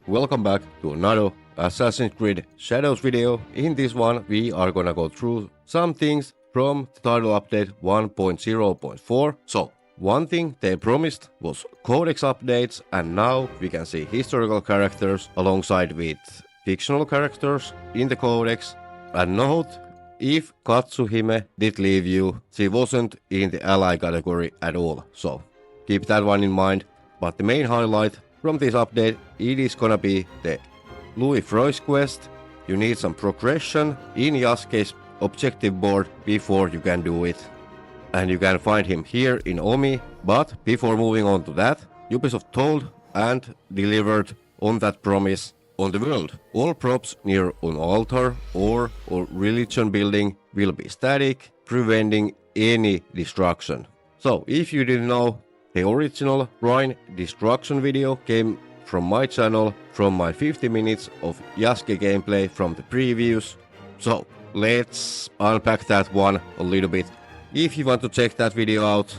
welcome back to another Assassin's Creed Shadows video. In this one we are gonna go through some things from the title update 1.0.4. So, one thing they promised was Codex updates, and now we can see historical characters alongside with fictional characters in the Codex. And note, if Katsuhime did leave you, she wasn't in the ally category at all, so keep that one in mind. But the main highlight from this update, it is gonna be the Louis Freys quest. You need some progression in Yasuke's objective board before you can do it. And you can find him here in Omi, but before moving on to that, Ubisoft told and delivered on that promise on the world. All props near an altar or religion building will be static, preventing any destruction. So, if you didn't know, the original Shrine destruction video came from my channel, from my 50 minutes of Yasuke gameplay from the previews. So, let's unpack that one a little bit. If you want to check that video out,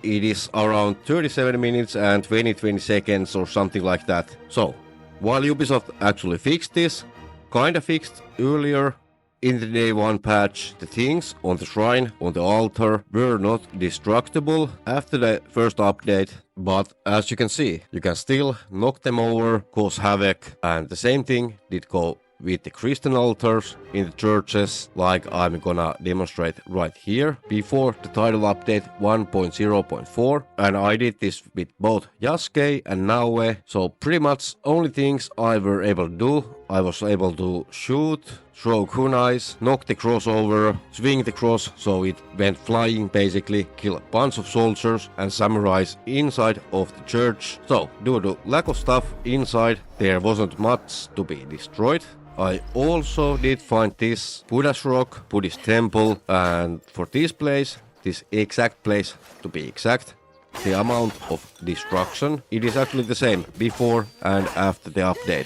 it is around 37 minutes and 20 seconds or something like that. So, while Ubisoft actually fixed this, kinda fixed earlier in the day 1 patch, the things on the shrine, on the altar, were not destructible after the first update. But as you can see, you can still knock them over, cause havoc, and the same thing did go with the Christian altars in the churches, like I'm gonna demonstrate right here, before the title update 1.0.4. And I did this with both Yasuke and Naoe, so pretty much only things I were able to do. I was able to shoot, throw kunais, knock the cross over, swing the cross so it went flying basically, kill a bunch of soldiers and samurais inside of the church. So, due to lack of stuff inside, there wasn't much to be destroyed. I also did find this Buddha's rock, Buddhist temple, and for this place, this exact place to be exact, the amount of destruction, it is actually the same before and after the update.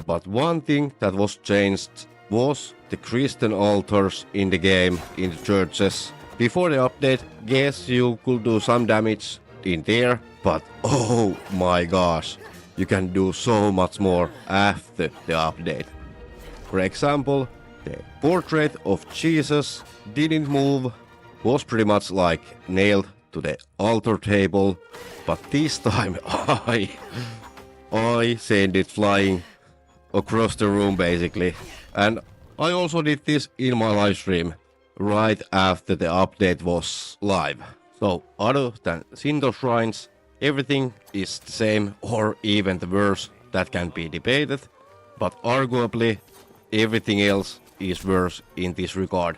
But one thing that was changed was the Christian altars in the game, in the churches. Before the update, guess you could do some damage in there, but oh my gosh, you can do so much more after the update. For example, the portrait of Jesus didn't move, was pretty much like nailed to the altar table, but this time I sent it flying across the room basically. And I also did this in my live stream right after the update was live. So other than Shinto shrines, everything is the same or even the worse, that can be debated, but arguably everything else is worse in this regard.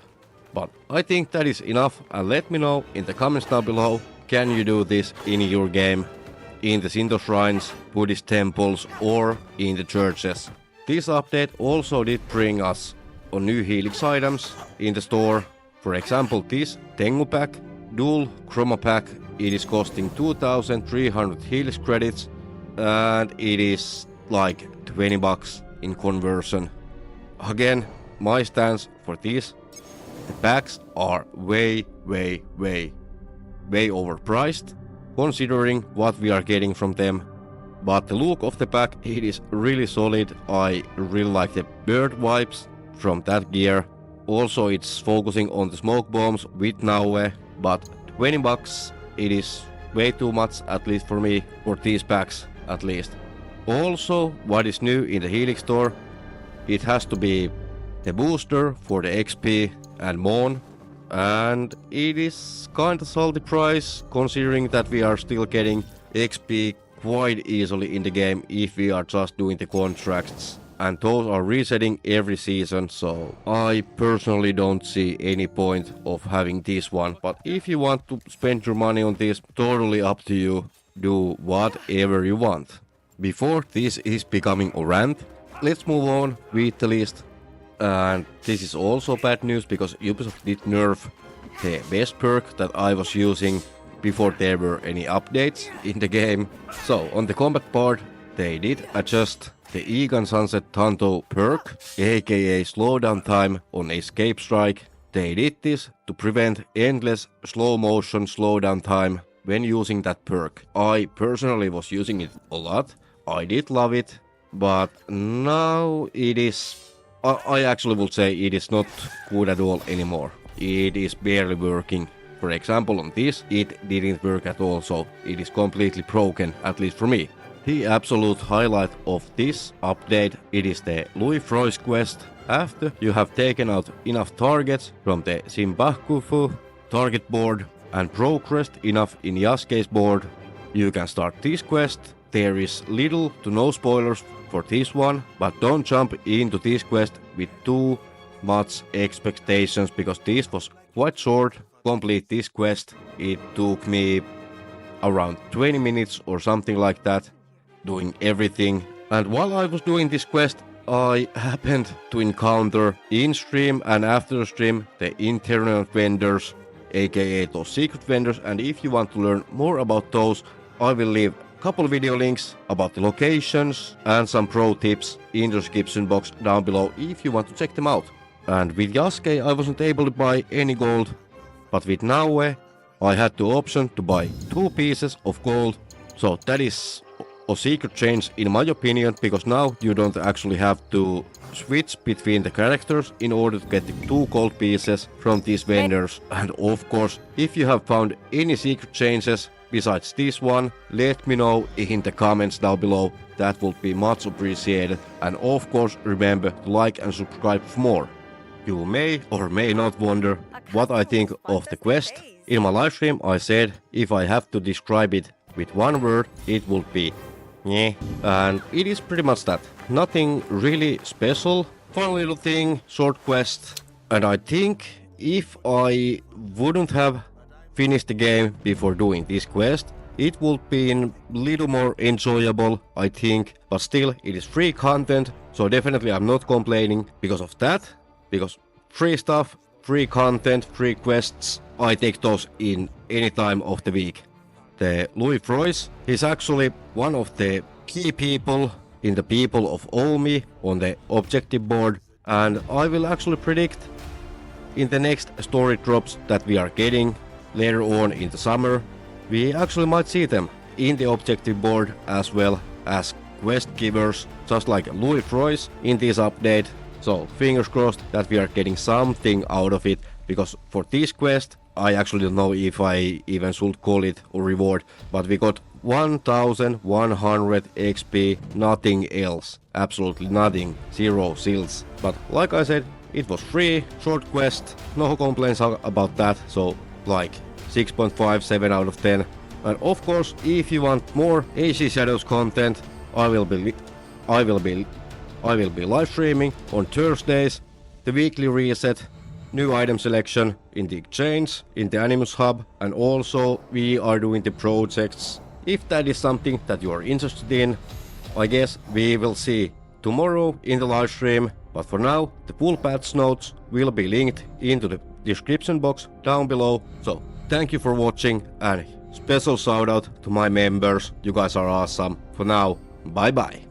But I think that is enough, and let me know in the comments down below, can you do this in your game, in the Shinto shrines, Buddhist temples or in the churches. This update also did bring us on new Helix items in the store. For example, this Tengu pack, dual chroma pack, it is costing 2300 Helix credits and it is like 20 bucks in conversion. Again, my stance for this, the packs are way overpriced considering what we are getting from them. But the look of the pack, it is really solid. I really like the bird vibes from that gear. Also, it's focusing on the smoke bombs with Naoe, but 20 bucks, it is way too much, at least for me, for these packs at least. Also, what is new in the Helix store, it has to be the booster for the XP and Mon, and it is kinda salty price considering that we are still getting XP quite easily in the game if we are just doing the contracts, and those are resetting every season, so I personally don't see any point of having this one. But if you want to spend your money on this, totally up to you, do whatever you want. Before this is becoming a rant, let's move on with the list. And this is also bad news because Ubisoft did nerf the best perk that I was using before there were any updates in the game. So on the combat part, they did adjust the Egan Sunset Tanto perk, aka slowdown time on escape strike. They did this to prevent endless slow motion slowdown time when using that perk. I personally was using it a lot. I did love it. but now it is, I actually would say it is not good at all anymore. It is barely working. For example, on this, it didn't work at all, so it is completely broken, at least for me. The absolute highlight of this update, it is the Louis Freys quest. After you have taken out enough targets from the Simbakufu target board and progressed enough in Yasuke's board, you can start this quest. There is little to no spoilers for this one, but don't jump into this quest with too much expectations, because this was quite short. Complete this quest, it took me around 20 minutes or something like that, doing everything. And while I was doing this quest, I happened to encounter in stream and after stream the internal vendors, aka those secret vendors, and if you want to learn more about those, I will leave a couple video links about the locations and some pro tips in the description box down below if you want to check them out. And with Yasuke I wasn't able to buy any gold, but with Naoe I had the option to buy 2 pieces of gold, so that is a secret change in my opinion, because now you don't actually have to switch between the characters in order to get the 2 gold pieces from these vendors. And of course, if you have found any secret changes besides this one, let me know in the comments down below, that would be much appreciated. And of course remember to like and subscribe for more. You may or may not wonder what I think of the quest. In my livestream I said if I have to describe it with one word, it would be yeah, and it is pretty much that. Nothing really special. Fun little thing, short quest. And I think if I wouldn't have finished the game before doing this quest, it would be a little more enjoyable, I think. But still, it is free content, so definitely I'm not complaining because of that. Because free stuff, free content, free quests, I take those in any time of the week. The Louis Freys, he's actually one of the key people in the people of Omi on the objective board, and I will actually predict in the next story drops that we are getting later on in the summer, we actually might see them in the objective board as well as quest givers, just like Louis Freys in this update. So fingers crossed that we are getting something out of it, because for this quest I actually don't know if I even should call it a reward, but we got 1100 XP, nothing else, absolutely nothing, 0 silts. But like I said, it was free, short quest, no complaints about that, so like 6.57 out of 10. And of course, if you want more AC Shadows content, I will be live streaming on Thursdays, the weekly reset, new item selection in the exchange, in the Animus Hub, and also we are doing the projects. If that is something that you are interested in, I guess we will see tomorrow in the live stream. But for now, the full patch notes will be linked into the description box down below. So thank you for watching, and special shout out to my members, you guys are awesome. For now, bye bye.